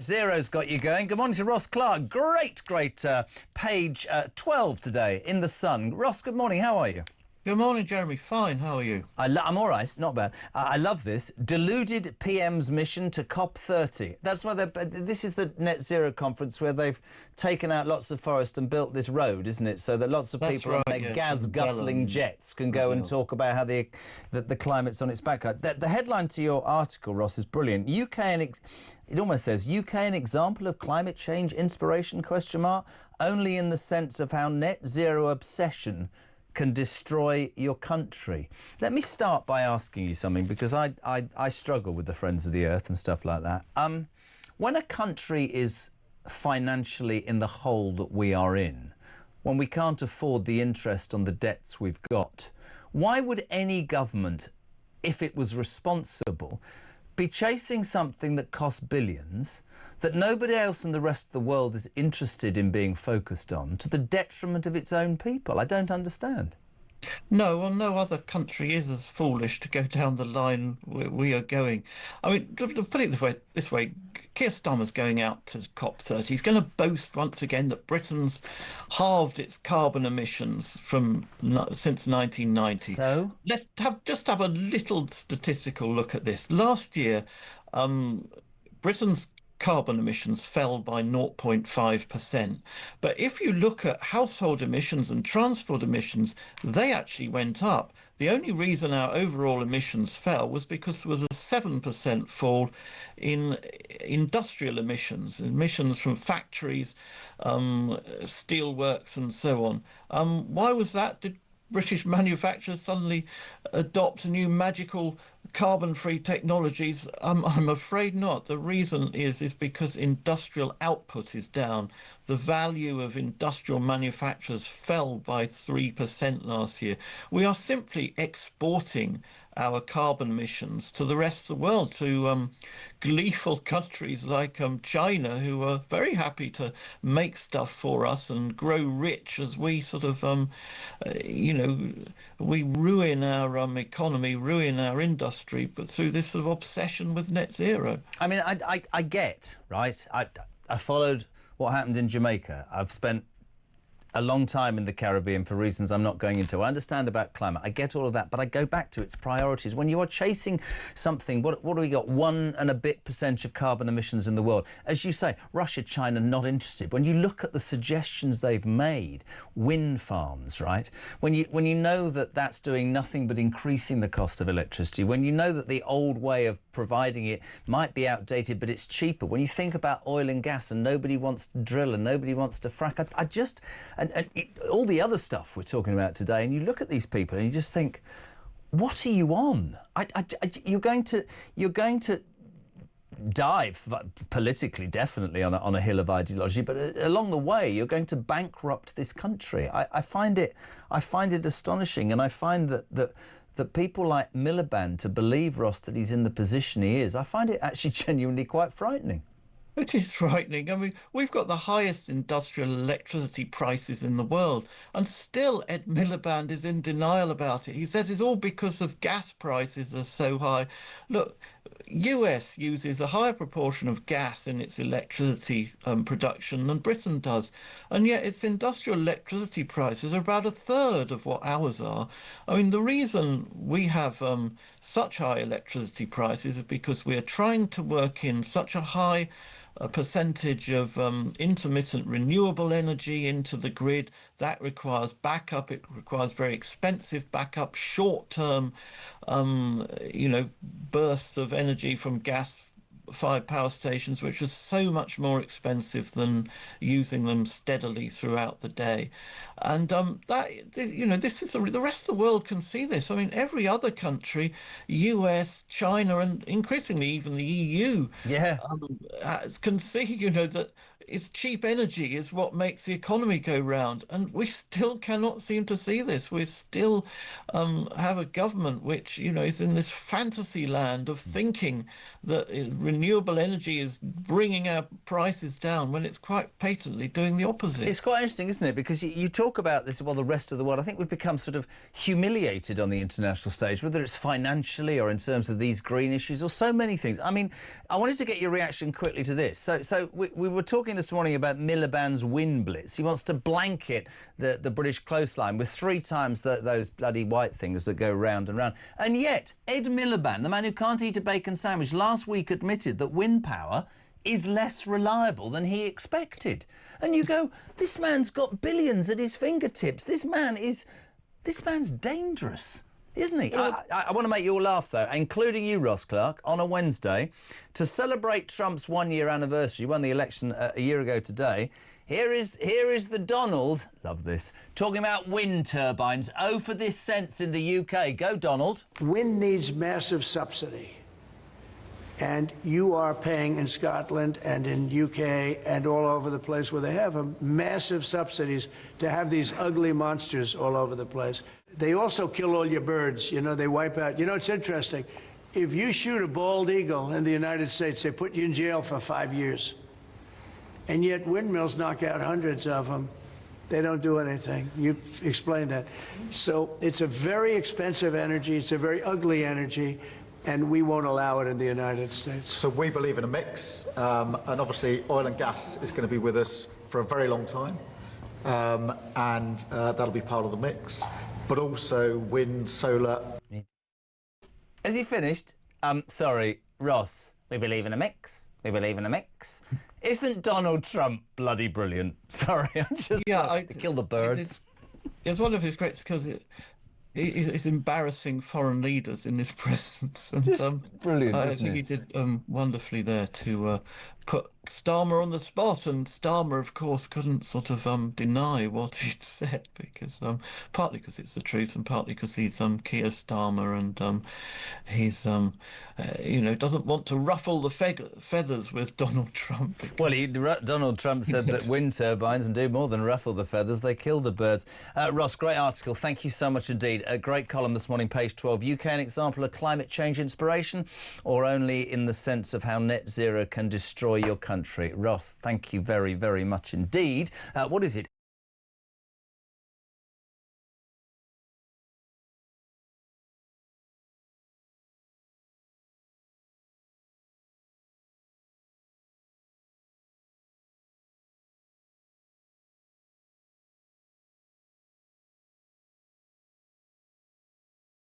Net Zero's got you going. Good morning to Ross Clark. Great page 12 today in The Sun. Ross, good morning. How are you? Good morning, Jeremy. Fine. How are you? I'm all right. Not bad. I love this. Deluded PM's mission to COP30. That's why this is the Net Zero conference where they've taken out lots of forest and built this road, isn't it? So that lots of people on their gas-guzzling jets can go and talk about how the climate's on its back. The headline to your article, Ross, is brilliant. It almost says, UK an example of climate change inspiration, ? Only in the sense of how net zero obsession can destroy your country. Let me start by asking you something, because I struggle with the Friends of the Earth and stuff like that. When a country is financially in the hole that we are in, when we can't afford the interest on the debts we've got, why would any government, if it was responsible, be chasing something that costs billions, that nobody else in the rest of the world is interested in being focused on, to the detriment of its own people? I don't understand. No, well, no other country is as foolish to go down the line we are going. I mean, to put it this way, Keir Starmer's going out to COP30. He's going to boast once again that Britain's halved its carbon emissions since 1990. So? Let's just have a little statistical look at this. Last year, Britain's carbon emissions fell by 0.5%. But if you look at household emissions and transport emissions, they actually went up. The only reason our overall emissions fell was because there was a 7% fall in industrial emissions from factories, steelworks and so on. Why was that? Did British manufacturers suddenly adopt new magical carbon-free technologies? I'm afraid not. The reason is because industrial output is down. The value of industrial manufacturers fell by 3% last year. We are simply exporting our carbon emissions to the rest of the world, to gleeful countries like China, who are very happy to make stuff for us and grow rich as we sort of, we ruin our economy, ruin our industry, but through this sort of obsession with net zero. I mean, I get, right? I followed what happened in Jamaica. I've spent a long time in the Caribbean for reasons I'm not going into. I understand about climate. I get all of that, but I go back to its priorities. When you are chasing something, what do we got? 1 and a bit % of carbon emissions in the world. As you say, Russia, China, not interested. When you look at the suggestions they've made, wind farms, right? When you know that that's doing nothing but increasing the cost of electricity, when you know that the old way of providing it might be outdated, but it's cheaper. When you think about oil and gas and nobody wants to drill and nobody wants to frack, all the other stuff we're talking about today, and you look at these people and you just think, what are you on? You're going to dive politically, definitely on a hill of ideology, but along the way you're going to bankrupt this country. I find it astonishing, and I find that people like Miliband, to believe, Ross, that he's in the position he is, I find it actually genuinely quite frightening. It is frightening. I mean, we've got the highest industrial electricity prices in the world, and still Ed Miliband is in denial about it. He says it's all because of gas prices are so high. Look, US uses a higher proportion of gas in its electricity production than Britain does, and yet its industrial electricity prices are about 1/3 of what ours are. I mean, the reason we have such high electricity prices is because we are trying to work in such a high percentage of intermittent renewable energy into the grid. That requires backup. It requires very expensive backup, short-term, bursts of energy from gas-fired power stations, which are so much more expensive than using them steadily throughout the day. And this is the rest of the world can see this. I mean, every other country, US, China, and increasingly even the EU, can see, that it's cheap energy is what makes the economy go round, and we still cannot seem to see this. We still have a government which, is in this fantasy land of thinking that renewable energy is bringing our prices down when it's quite patently doing the opposite. It's quite interesting, isn't it? Because you talk about this, well, the rest of the world, I think we've become sort of humiliated on the international stage, whether it's financially or in terms of these green issues or so many things. I mean, I wanted to get your reaction quickly to this. So we were talking this morning about Miliband's wind blitz. He wants to blanket the British coastline with 3 times those bloody white things that go round and round. And yet, Ed Miliband, the man who can't eat a bacon sandwich, last week admitted that wind power is less reliable than he expected. And you go, this man's got billions at his fingertips. This man's dangerous, isn't he? I want to make you all laugh, though, including you, Ross Clark, on a Wednesday, to celebrate Trump's 1-year anniversary. He won the election a year ago today. Here is the Donald, love this, talking about wind turbines. Oh, for this sense in the UK. Go, Donald. Wind needs massive subsidy. And you are paying in Scotland and in UK and all over the place where they have massive subsidies to have these ugly monsters all over the place. They also kill all your birds. They wipe out. It's interesting. If you shoot a bald eagle in the United States, they put you in jail for 5 years. And yet windmills knock out hundreds of them. They don't do anything. You explained that. So it's a very expensive energy. It's a very ugly energy. And we won't allow it in the United States. So we believe in a mix, and obviously oil and gas is going to be with us for a very long time, and that'll be part of the mix, but also wind, solar. Has he finished? Sorry, Ross, we believe in a mix. We believe in a mix. Isn't Donald Trump bloody brilliant? Sorry, I'm just kill the birds. It's one of his greats because it's embarrassing foreign leaders in his presence. And, brilliant, I think he did wonderfully there to put Starmer on the spot, and Starmer, of course, couldn't sort of deny what he'd said, because partly because it's the truth, and partly because he's Keir Starmer, and he's doesn't want to ruffle the feathers with Donald Trump. Well, Donald Trump said that wind turbines, and do more than ruffle the feathers, they kill the birds. Ross, great article. Thank you so much indeed. A great column this morning, page 12. UK an example of climate change inspiration, or only in the sense of how net zero can destroy your country? Ross, thank you very, very much indeed. What is it?